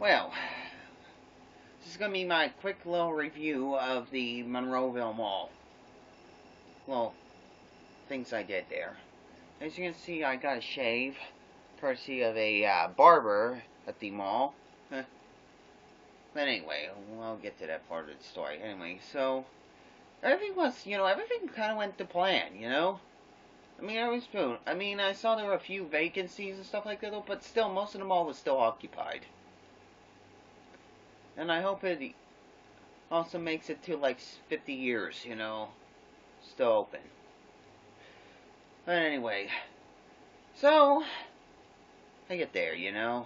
Well, this is going to be my quick little review of the Monroeville Mall. Well, things I did there. As you can see, I got a shave, courtesy of a barber at the mall. But anyway, I'll get to that part of the story. Anyway, so, everything was, everything kind of went to plan, I mean, I saw there were a few vacancies and stuff like that, but still, most of the mall was still occupied. And I hope it also makes it to like 50 years, still open. But anyway, so I get there, and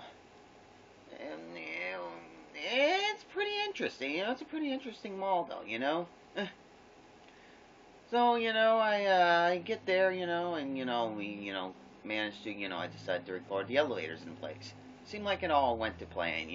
it's pretty interesting. It's a pretty interesting mall, though, So, I get there, and, we, managed to, I decided to record the elevators in place. Seemed like it all went to plan,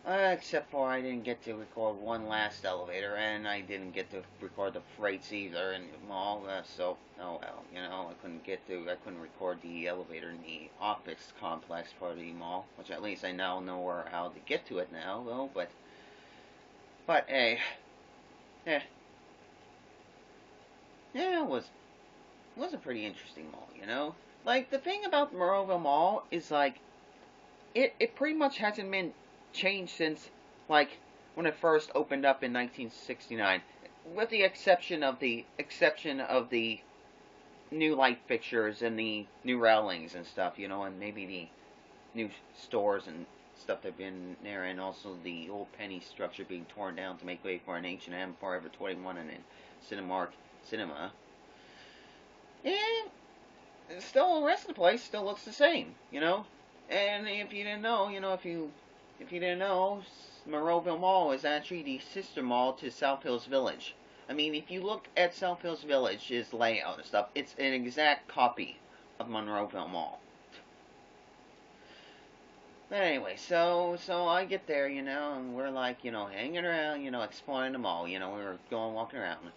Except for I didn't get to record one last elevator, and I didn't get to record the freights either in the mall, so, oh well, I couldn't record the elevator in the office complex part of the mall, which at least I now know how to get to it now, though, but hey, yeah, it was a pretty interesting mall, Like, the thing about Monroeville Mall is, like, it pretty much hasn't been changed since, like, when it first opened up in 1969, with the exception of the new light fixtures and the new railings and stuff, and maybe the new stores and stuff that have been there, and also the old penny structure being torn down to make way for an H&M, Forever 21, and then Cinemark Cinema. And still, the rest of the place still looks the same, And if you didn't know, if you didn't know, Monroeville Mall is actually the sister mall to South Hills Village. I mean, if you look at South Hills Village's layout and stuff, it's an exact copy of Monroeville Mall. But anyway, so I get there, and we're like, hanging around, exploring the mall, we were walking around.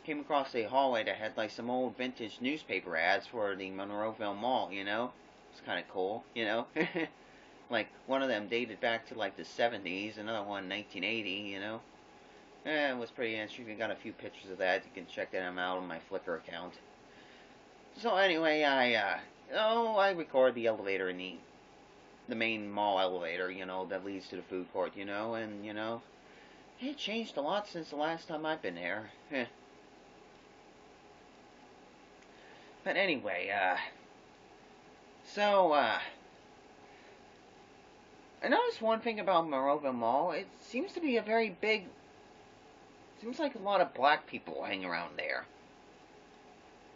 Came across a hallway that had like some old vintage newspaper ads for the Monroeville Mall, It's kind of cool, Like, one of them dated back to, like, the 70s, another one 1980, it was pretty interesting. I got a few pictures of that. You can check them out on my Flickr account. So, anyway, I record the elevator in the main mall elevator, that leads to the food court, and, it changed a lot since the last time I've been there. But anyway, I noticed one thing about Monroeville Mall. It seems to be seems like a lot of black people hang around there.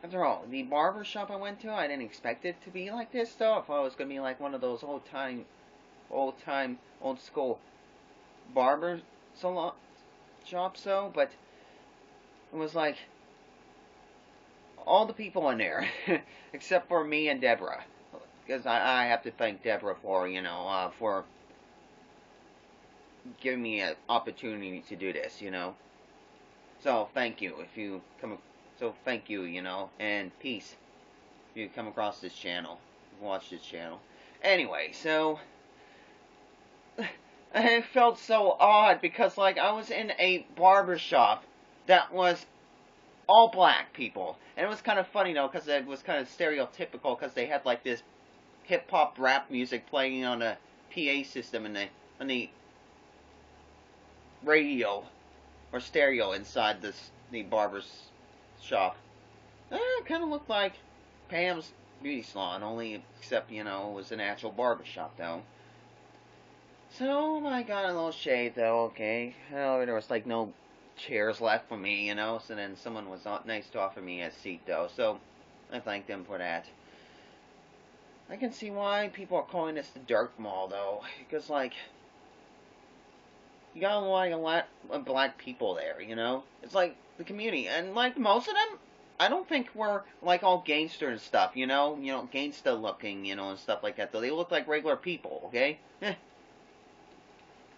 After all, the barber shop I went to, I didn't expect it to be like this, though. I thought it was going to be like one of those old school barber salon shops, though. But it was like all the people in there, except for me and Deborah. Because I have to thank Deborah for, for giving me an opportunity to do this, So, thank you thank you, and peace if you come across this channel, watch this channel. Anyway, so, it felt so odd because, like, I was in a barber shop that was all black people. And it was kind of funny, though, because it was kind of stereotypical, because they had, like, this hip-hop rap music playing on a PA system on the radio or stereo inside the barber's shop. It kind of looked like Pam's beauty salon, only except, it was an actual barber shop, though. So I got a little shade, though, okay. Oh, there was, like, no chairs left for me, so then someone was nice to offer me a seat, though, so I thanked them for that. I can see why people are calling this the Dirt Mall, though, because, like, you got like a lot of black people there, It's like the community, and like most of them, I don't think we're like all gangster and stuff, gangsta looking, and stuff like that. Though they look like regular people, okay?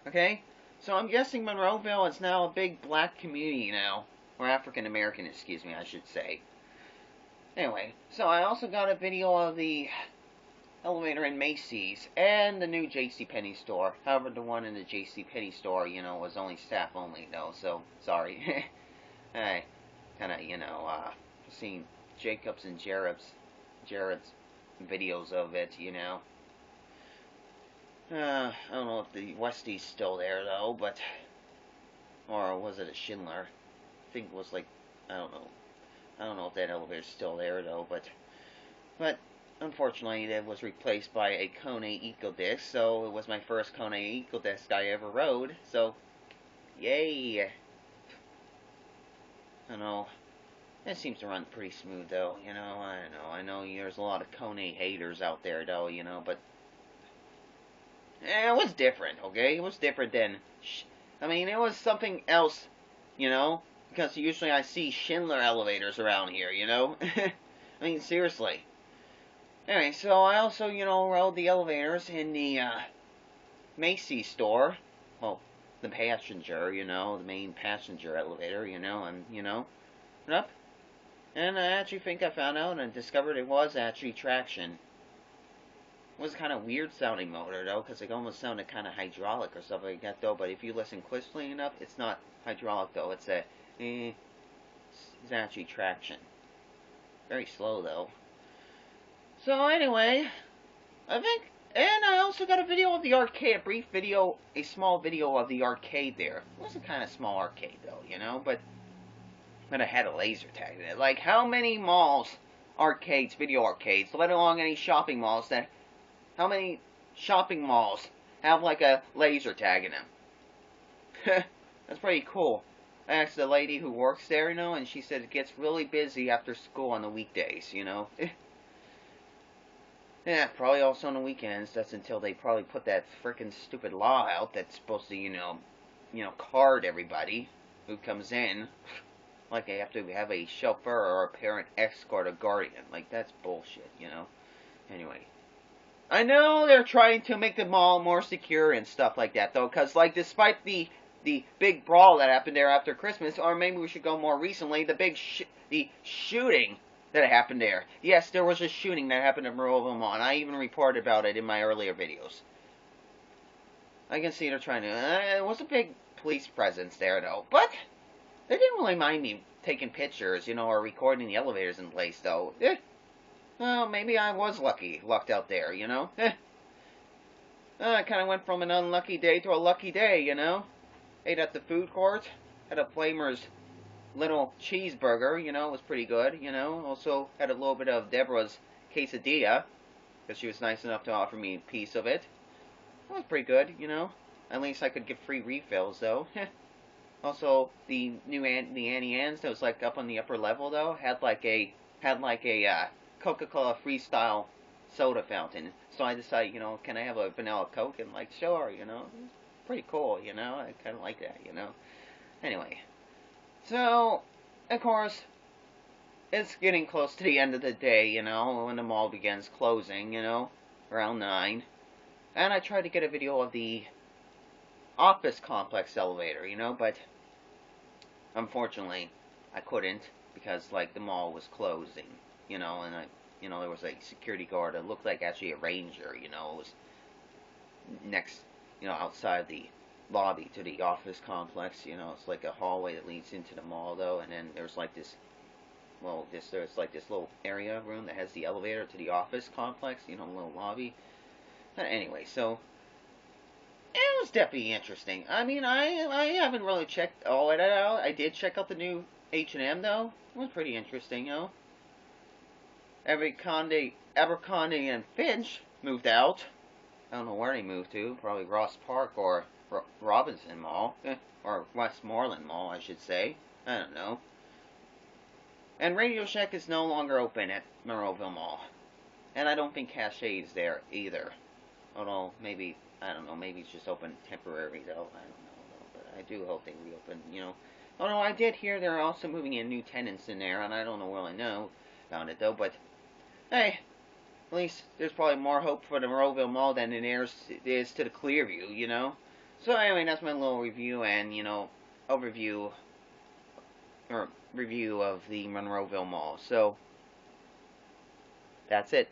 Okay, so I'm guessing Monroeville is now a big black community now, or African American, excuse me, I should say. Anyway, so I also got a video of the elevator in Macy's and the new JCPenney store. However, the one in the JCPenney store, was only staff only, though, so sorry. I kind of, seen Jacob's and Jared's videos of it, I don't know if the Westie's still there, though, but, or was it a Schindler? I think it was like, I don't know. I don't know if that elevator's still there, though, but unfortunately, it was replaced by a Kone EcoDisc, so it was my first Kone EcoDisc I ever rode, so, yay! I know, it seems to run pretty smooth, though, I know there's a lot of Kone haters out there, though, but it was different, okay? It was different than, it was something else, because usually I see Schindler elevators around here, seriously. Anyway, so I also, rode the elevators in the Macy's store. Well, the passenger, the main passenger elevator, went up. And I actually think I found out and discovered it was actually traction. It was kind of weird sounding motor, though, because it almost sounded kind of hydraulic or something like that, though. But if you listen closely enough, it's not hydraulic, though. It's it's actually traction. Very slow, though. So anyway, I think, and I also got a video of the arcade, a small video of the arcade there. It was a kind of small arcade, though, but I had a laser tag in it. Like, how many malls, video arcades, let alone any shopping malls how many shopping malls have, like, a laser tag in them? That's pretty cool. I asked the lady who works there, and she said it gets really busy after school on the weekdays, Yeah, probably also on the weekends. That's until they probably put that frickin' stupid law out that's supposed to, card everybody who comes in. Like they have to have a chauffeur or a parent escort or guardian. Like, that's bullshit, Anyway. I know they're trying to make the mall more secure and stuff like that, though, because, like, despite the big brawl that happened there after Christmas, or maybe we should go more recently, the shooting that happened there. Yes, there was a shooting that happened at Monroeville Mall, and I even reported about it in my earlier videos. I can see they're trying to... it was a big police presence there, though, but they didn't really mind me taking pictures, or recording the elevators in place, though. Well, maybe I was lucked out there, I kind of went from an unlucky day to a lucky day, Ate at the food court, had a Flamer's little cheeseburger, it was pretty good, Also had a little bit of Deborah's quesadilla, because she was nice enough to offer me a piece of it. It was pretty good, At least I could get free refills, though. Also, the Annie Ann's that was, like, up on the upper level, though, had like a Coca-Cola Freestyle soda fountain. So I decided, can I have a vanilla Coke? And, like, sure, Pretty cool, I kind of like that, Anyway. So, of course, it's getting close to the end of the day, when the mall begins closing, around 9. And I tried to get a video of the office complex elevator, but unfortunately, I couldn't, because, like, the mall was closing, and there was a security guard that looked like actually a ranger, it was next, outside the lobby to the office complex, it's like a hallway that leads into the mall, though, and then there's like this, there's like this little room that has the elevator to the office complex, little lobby. Anyway, so, it was definitely interesting. I haven't really checked all of that out. I did check out the new H&M, though. It was pretty interesting, Abercrombie and Finch moved out. I don't know where they moved to. Probably Ross Park or Robinson Mall. Or Westmoreland Mall, I should say. I don't know. And Radio Shack is no longer open at Monroeville Mall. And I don't think Cache is there either. Although, maybe, I don't know, maybe it's just open temporary, though. I don't know, though. But I do hope they reopen, Although I did hear they're also moving in new tenants in there, and I don't know really know about it, though. But, hey, at least there's probably more hope for the Monroeville Mall than there is to the Clearview, So anyway, that's my little review and, overview or review of the Monroeville Mall. So, that's it.